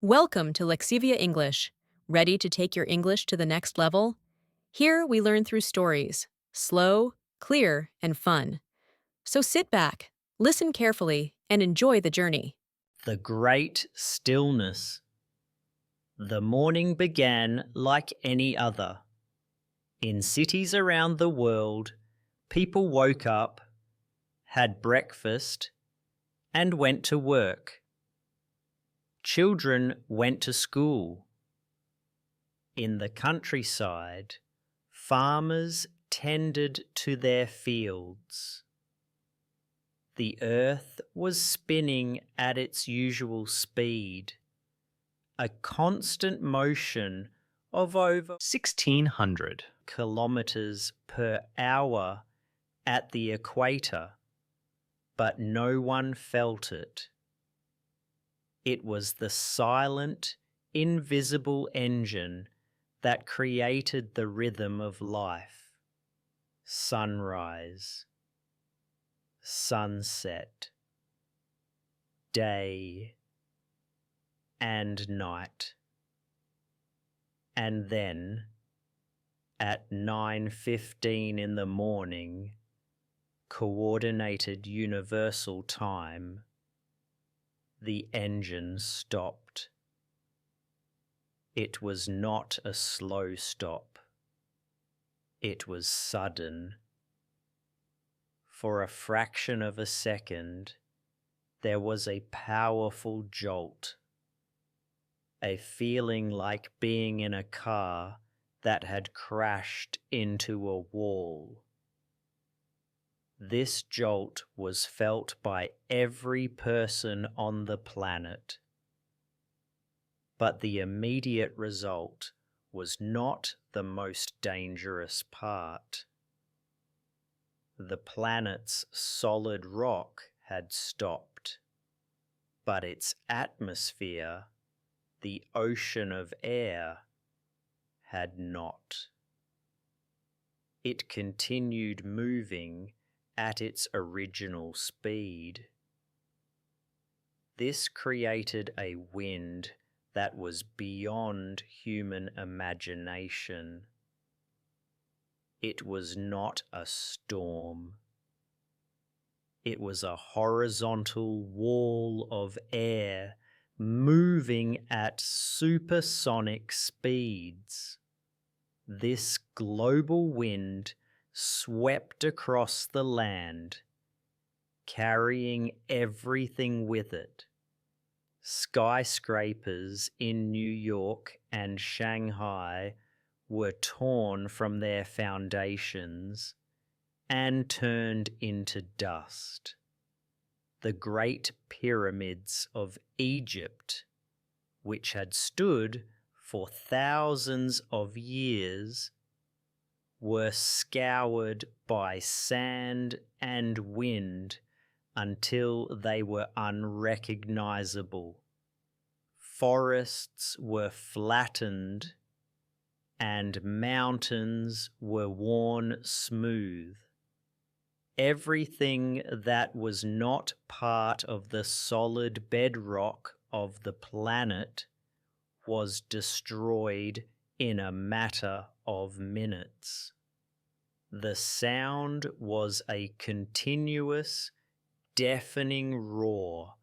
Welcome to Lexivia English. Ready to take your English to the next level? Here we learn through stories, slow, clear, and fun. So sit back, listen carefully, and enjoy the journey. The great stillness. The morning began like any other. In cities around the world, people woke up, had breakfast, and went to work. Children went to school. In the countryside, farmers tended to their fields. The earth was spinning at its usual speed, a constant motion of over 1,600 kilometers per hour at the equator, but no one felt it. It was the silent, invisible engine that created the rhythm of life. Sunrise, sunset, day, and night. And then, at 9:15 in the morning, Coordinated Universal Time, the engine stopped. It was not a slow stop. It was sudden. For a fraction of a second, there was a powerful jolt, a feeling like being in a car that had crashed into a wall. This jolt was felt by every person on the planet. But the immediate result was not the most dangerous part. The planet's solid rock had stopped, but its atmosphere, the ocean of air, had not. It continued moving at its original speed. This created a wind that was beyond human imagination. It was not a storm. It was a horizontal wall of air moving at supersonic speeds. This global wind swept across the land, carrying everything with it. Skyscrapers in New York and Shanghai were torn from their foundations and turned into dust. The great pyramids of Egypt, which had stood for thousands of years, were scoured by sand and wind until they were unrecognizable. Forests were flattened and mountains were worn smooth. Everything that was not part of the solid bedrock of the planet was destroyed in a matter of minutes. The sound was a continuous, deafening roar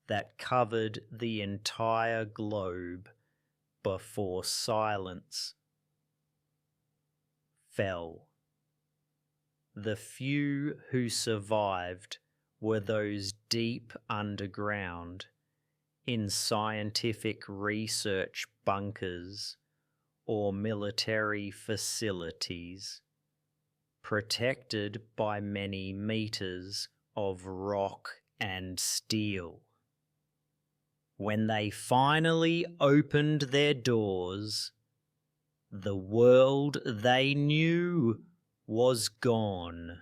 that covered the entire globe before silence fell. The few who survived were those deep underground, in scientific research bunkers or military facilities, protected by many meters of rock and steel. When they finally opened their doors, the world they knew was gone.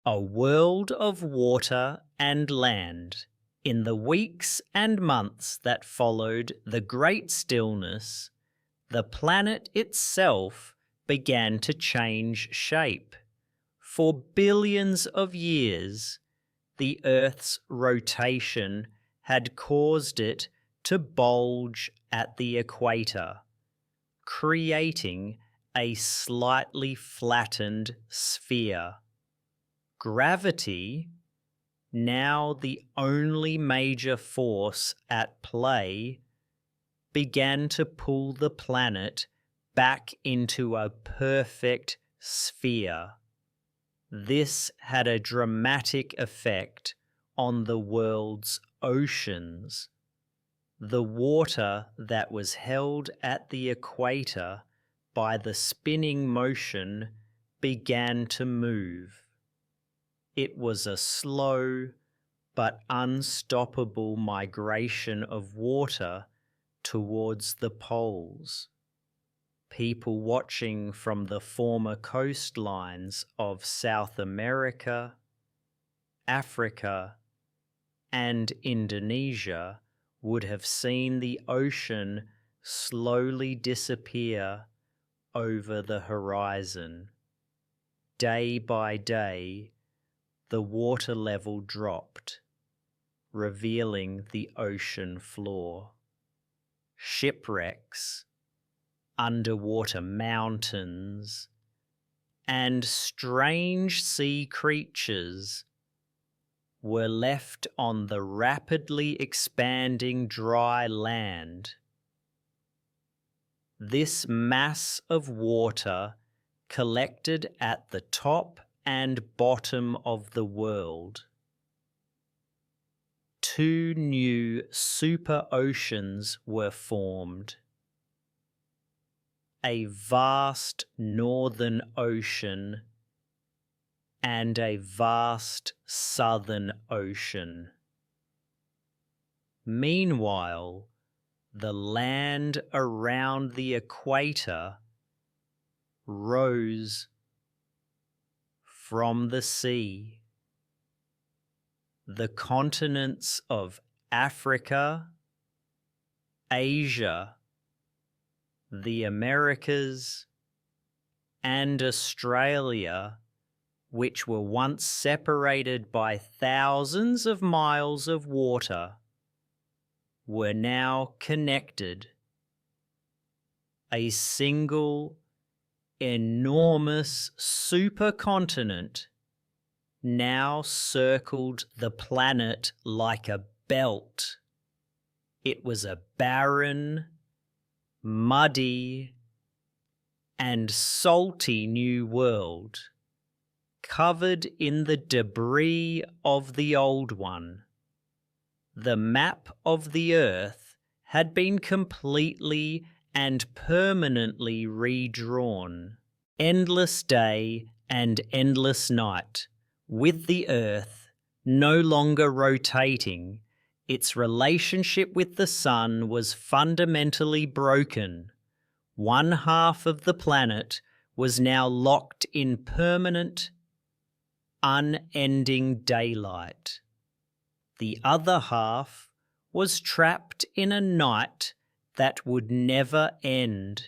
A world of water and land. In the weeks and months that followed the great stillness, the planet itself began to change shape. For billions of years, the Earth's rotation had caused it to bulge at the equator, creating a slightly flattened sphere. Gravity, now the only major force at play, began to pull the planet back into a perfect sphere. This had a dramatic effect on the world's oceans. The water that was held at the equator by the spinning motion began to move. It was a slow but unstoppable migration of water towards the poles. People watching from the former coastlines of South America, Africa, and Indonesia would have seen the ocean slowly disappear over the horizon. Day by day, the water level dropped, revealing the ocean floor. Shipwrecks, underwater mountains, and strange sea creatures were left on the rapidly expanding dry land. This mass of water collected at the top and bottom of the world. Two new super oceans were formed. A vast northern ocean and a vast southern ocean. Meanwhile, the land around the equator rose from the sea. The continents of Africa, Asia, the Americas, and Australia, which were once separated by thousands of miles of water, were now connected. A single, enormous supercontinent now circled the planet like a belt. It was a barren, muddy, and salty new world, covered in the debris of the old one. The map of the Earth had been completely and permanently redrawn. Endless day and endless night, with the Earth no longer rotating. Its relationship with the sun was fundamentally broken. One half of the planet was now locked in permanent, unending daylight. The other half was trapped in a night that would never end.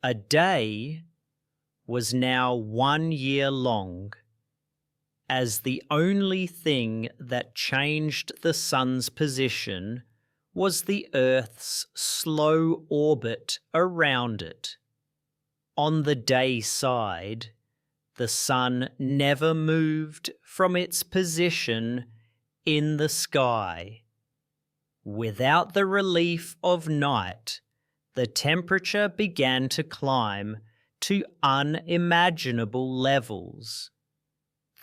A day was now 1 year long, as the only thing that changed the sun's position was the Earth's slow orbit around it. On the day side, the sun never moved from its position in the sky. Without the relief of night, the temperature began to climb to unimaginable levels.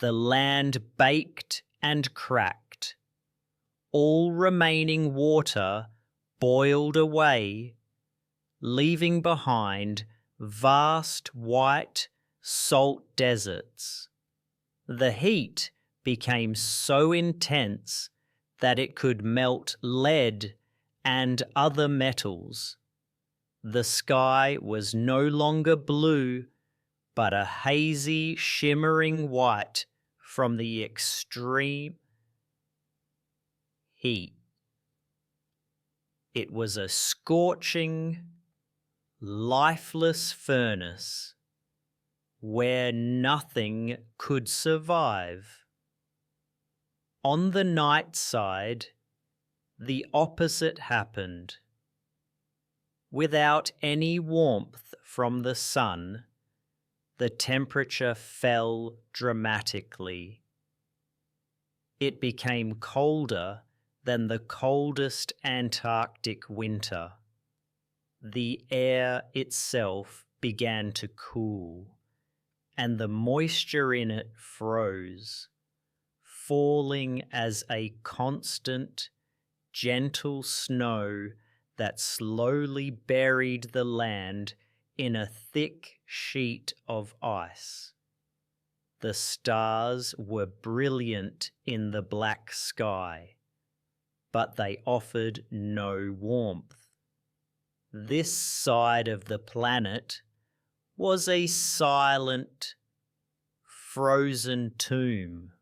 The land baked and cracked. All remaining water boiled away, leaving behind vast white salt deserts. The heat became so intense that it could melt lead and other metals. The sky was no longer blue, but a hazy, shimmering white from the extreme heat. It was a scorching, lifeless furnace where nothing could survive. On the night side, the opposite happened. Without any warmth from the sun, the temperature fell dramatically. It became colder than the coldest Antarctic winter. The air itself began to cool, and the moisture in it froze, falling as a constant, gentle snow that slowly buried the land in a thick sheet of ice. The stars were brilliant in the black sky, but they offered no warmth. This side of the planet was a silent, frozen tomb.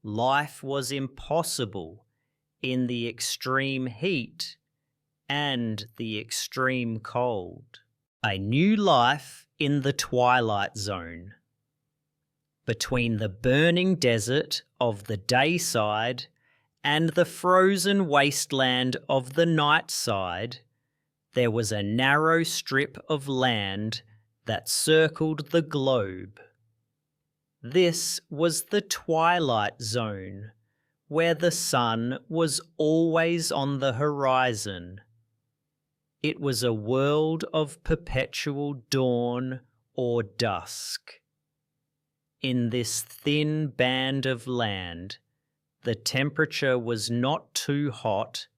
Life was impossible in the extreme heat and the extreme cold. A new life in the Twilight Zone. Between the burning desert of the day side and the frozen wasteland of the night side, there was a narrow strip of land that circled the globe. This was the Twilight Zone, where the sun was always on the horizon. It was a world of perpetual dawn or dusk. In this thin band of land, the temperature was not too hot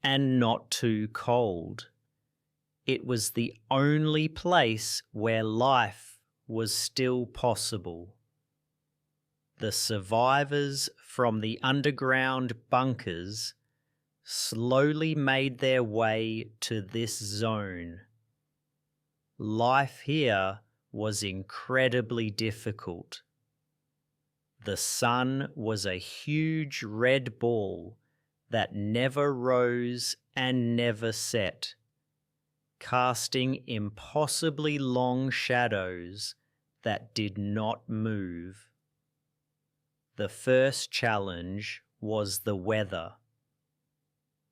and not too cold. It was the only place where life was still possible. The survivors from the underground bunkers slowly made their way to this zone. Life here was incredibly difficult. The sun was a huge red ball that never rose and never set, casting impossibly long shadows that did not move. The first challenge was the weather.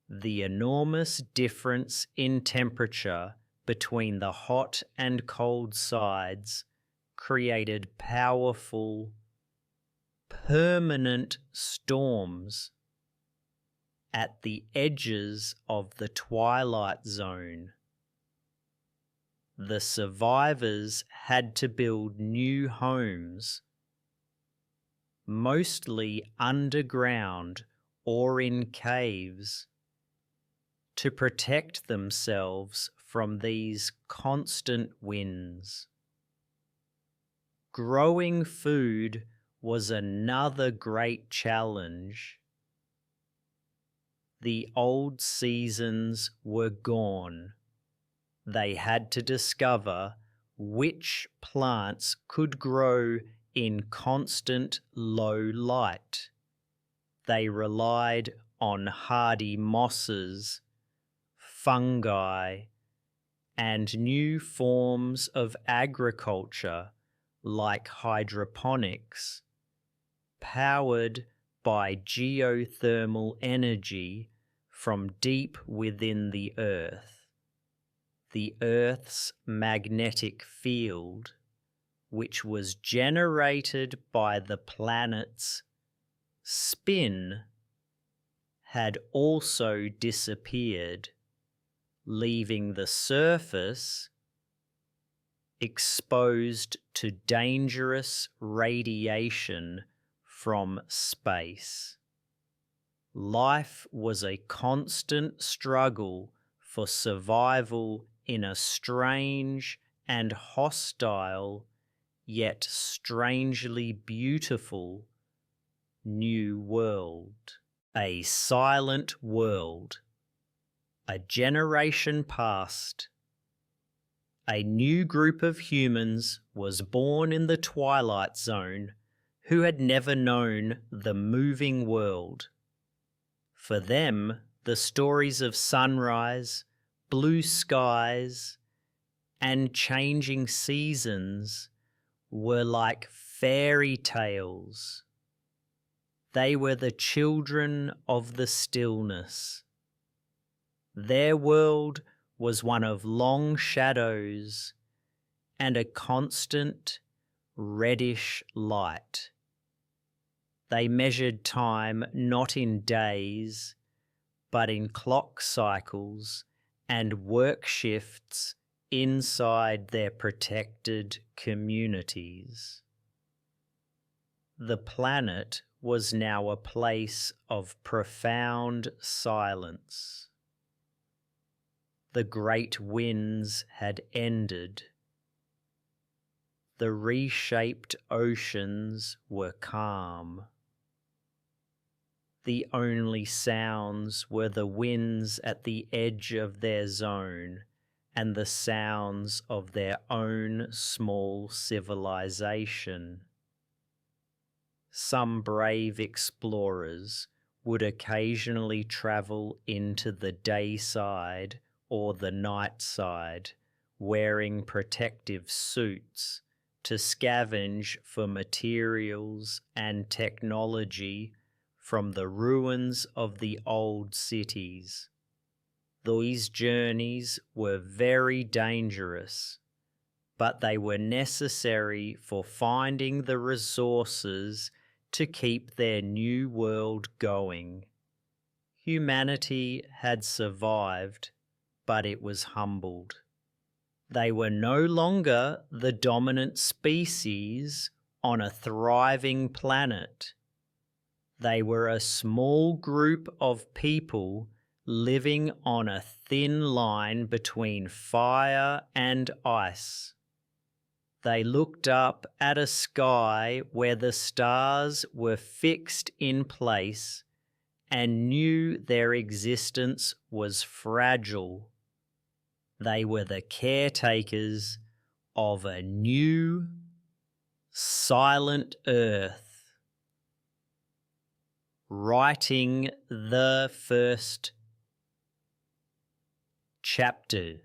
The enormous difference in temperature between the hot and cold sides created powerful, permanent storms. At the edges of the Twilight Zone, the survivors had to build new homes, mostly underground or in caves, to protect themselves from these constant winds. Growing food was another great challenge. The old seasons were gone. They had to discover which plants could grow in constant low light. They relied on hardy mosses, fungi, and new forms of agriculture like hydroponics, powered by geothermal energy from deep within the Earth. The Earth's magnetic field, which was generated by the planet's spin, had also disappeared, leaving the surface exposed to dangerous radiation from space. Life was a constant struggle for survival in a strange and hostile, yet strangely beautiful, new world. A silent world. A generation passed. A new group of humans was born in the Twilight Zone who had never known the moving world. For them, the stories of sunrise, blue skies, and changing seasons were like fairy tales. They were the children of the stillness. Their world was one of long shadows and a constant reddish light. They measured time not in days, but in clock cycles and work shifts inside their protected communities. The planet was now a place of profound silence. The great winds had ended. The reshaped oceans were calm. The only sounds were the winds at the edge of their zone and the sounds of their own small civilization. Some brave explorers would occasionally travel into the day side or the night side, wearing protective suits to scavenge for materials and technology from the ruins of the old cities. These journeys were very dangerous, but they were necessary for finding the resources to keep their new world going. Humanity had survived, but it was humbled. They were no longer the dominant species on a thriving planet. They were a small group of people living on a thin line between fire and ice. They looked up at a sky where the stars were fixed in place and knew their existence was fragile. They were the caretakers of a new, silent earth, writing the first chapter.